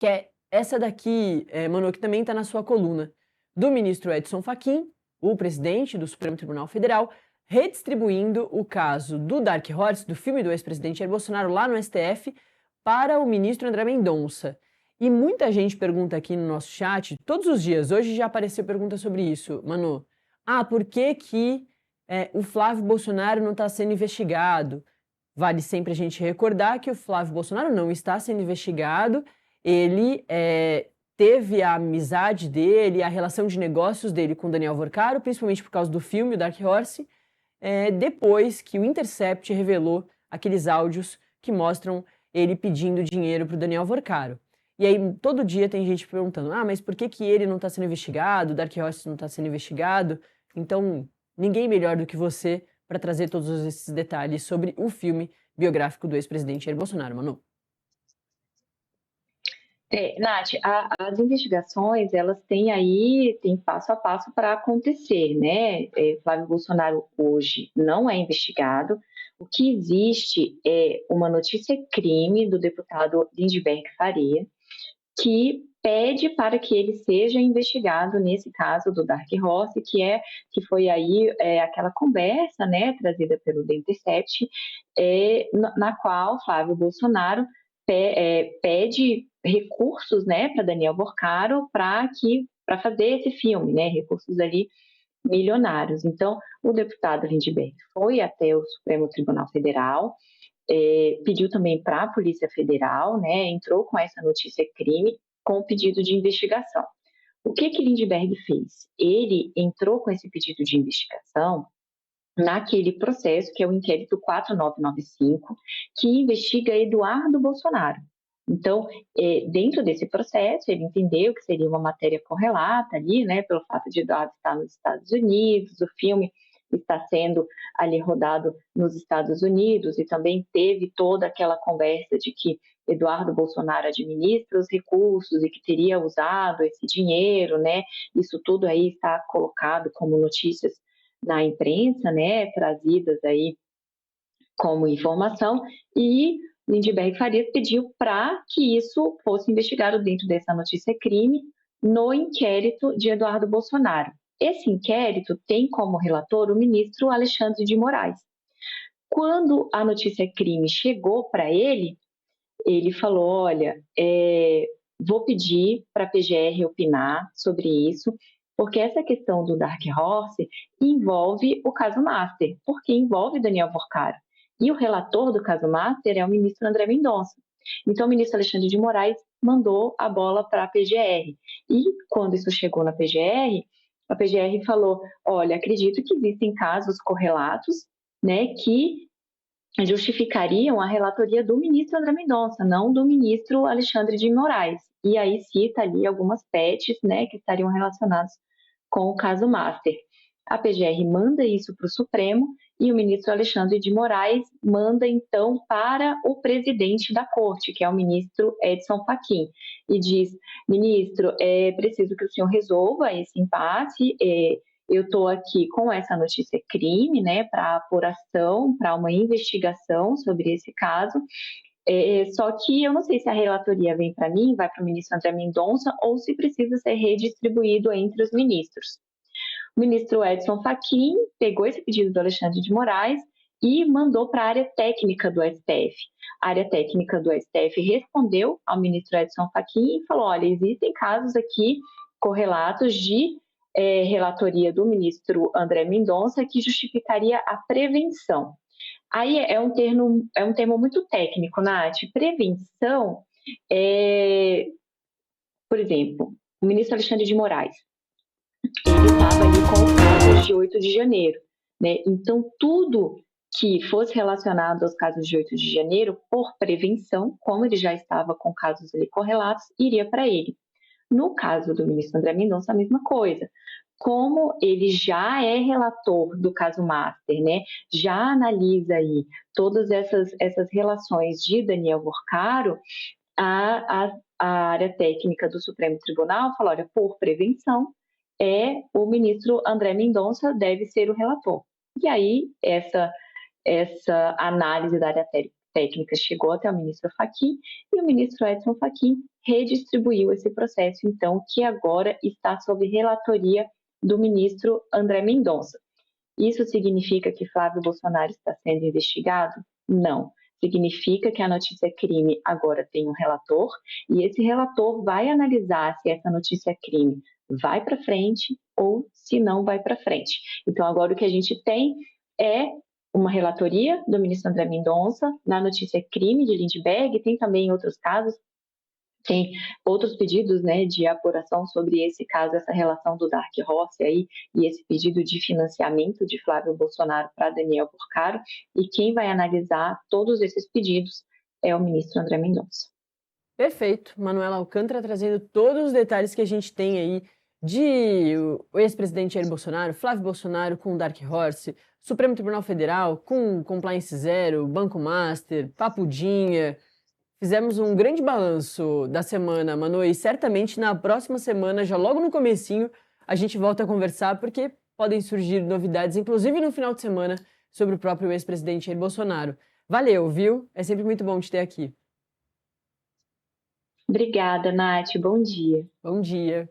que é essa daqui, Manu, que também está na sua coluna, do ministro Edson Fachin, o presidente do Supremo Tribunal Federal, redistribuindo o caso do Dark Horse, do filme do ex-presidente Jair Bolsonaro, lá no STF, para o ministro André Mendonça. E muita gente pergunta aqui no nosso chat, todos os dias, hoje já apareceu pergunta sobre isso, Manu. Por que que o Flávio Bolsonaro não está sendo investigado? Vale sempre a gente recordar que o Flávio Bolsonaro não está sendo investigado, ele teve a amizade dele, a relação de negócios dele com Daniel Vorcaro, principalmente por causa do filme, o Dark Horse, depois que o Intercept revelou aqueles áudios que mostram ele pedindo dinheiro para o Daniel Vorcaro. E aí todo dia tem gente perguntando, mas por que que ele não está sendo investigado, o Dark Horse não está sendo investigado? Então, ninguém melhor do que você para trazer todos esses detalhes sobre o filme biográfico do ex-presidente Jair Bolsonaro, Manu. Nath, as investigações, elas têm passo a passo para acontecer, né? Flávio Bolsonaro hoje não é investigado. O que existe é uma notícia-crime do deputado Lindbergh Faria, que pede para que ele seja investigado nesse caso do Dark Horse, que foi aí aquela conversa, né, trazida pelo The Intercept, na qual Flávio Bolsonaro pede recursos, né, para Daniel Vorcaro para fazer esse filme, né, recursos ali milionários. Então, o deputado Lindbergh foi até o Supremo Tribunal Federal, pediu também para a Polícia Federal, né, entrou com essa notícia-crime com o pedido de investigação. O que Lindbergh fez? Ele entrou com esse pedido de investigação naquele processo que é o inquérito 4995, que investiga Eduardo Bolsonaro. Então, dentro desse processo, ele entendeu que seria uma matéria correlata ali, né, pelo fato de Eduardo estar nos Estados Unidos, o filme está sendo ali rodado nos Estados Unidos e também teve toda aquela conversa de que Eduardo Bolsonaro administra os recursos e que teria usado esse dinheiro, né? Isso tudo aí está colocado como notícias na imprensa, né? Trazidas aí como informação, e Lindbergh Farias pediu para que isso fosse investigado dentro dessa notícia-crime no inquérito de Eduardo Bolsonaro. Esse inquérito tem como relator o ministro Alexandre de Moraes. Quando a notícia-crime chegou para ele falou, olha, vou pedir para a PGR opinar sobre isso, porque essa questão do Dark Horse envolve o caso Master, porque envolve Daniel Vorcaro. E o relator do caso Master é o ministro André Mendonça. Então, o ministro Alexandre de Moraes mandou a bola para a PGR. E quando isso chegou na PGR, a PGR falou, olha, acredito que existem casos correlatos, né, que justificariam a relatoria do ministro André Mendonça, não do ministro Alexandre de Moraes. E aí cita ali algumas PETs, né, que estariam relacionadas com o caso Master. A PGR manda isso para o Supremo e o ministro Alexandre de Moraes manda, então, para o presidente da corte, que é o ministro Edson Fachin, e diz, ministro, é preciso que o senhor resolva esse impasse, eu estou aqui com essa notícia crime, né, para apuração, para uma investigação sobre esse caso, só que eu não sei se a relatoria vem para mim, vai para o ministro André Mendonça, ou se precisa ser redistribuído entre os ministros. O ministro Edson Fachin pegou esse pedido do Alexandre de Moraes e mandou para a área técnica do STF. A área técnica do STF respondeu ao ministro Edson Fachin e falou, olha, existem casos aqui correlatos de relatoria do ministro André Mendonça que justificaria a prevenção. Aí é um termo muito técnico, Nath. Prevenção por exemplo, o ministro Alexandre de Moraes, ele estava ali com os casos de 8 de janeiro, né? Então, tudo que fosse relacionado aos casos de 8 de janeiro, por prevenção, como ele já estava com casos ali correlatos, iria para ele. No caso do ministro André Mendonça, a mesma coisa. Como ele já é relator do caso Master, né, já analisa aí todas essas relações de Daniel Vorcaro, a área técnica do Supremo Tribunal falou, olha, por prevenção, o ministro André Mendonça deve ser o relator. E aí, essa análise da área técnicas chegou até o ministro Fachin e o ministro Edson Fachin redistribuiu esse processo, então, que agora está sob relatoria do ministro André Mendonça. Isso significa que Flávio Bolsonaro está sendo investigado? Não. Significa que a notícia crime agora tem um relator e esse relator vai analisar se essa notícia crime vai para frente ou se não vai para frente. Então, agora o que a gente tem é uma relatoria do ministro André Mendonça na notícia crime de Lindbergh, tem também outros casos, tem outros pedidos, né, de apuração sobre esse caso, essa relação do Dark Horse aí e esse pedido de financiamento de Flávio Bolsonaro para Daniel Porcaro, e quem vai analisar todos esses pedidos é o ministro André Mendonça. Perfeito. Manuela Alcântara trazendo todos os detalhes que a gente tem aí de o ex-presidente Jair Bolsonaro, Flávio Bolsonaro com o Dark Horse, Supremo Tribunal Federal com Compliance Zero, Banco Master, Papudinha. Fizemos um grande balanço da semana, Manu, e certamente na próxima semana, já logo no comecinho, a gente volta a conversar, porque podem surgir novidades, inclusive no final de semana, sobre o próprio ex-presidente Jair Bolsonaro. Valeu, viu? É sempre muito bom te ter aqui. Obrigada, Nath. Bom dia. Bom dia.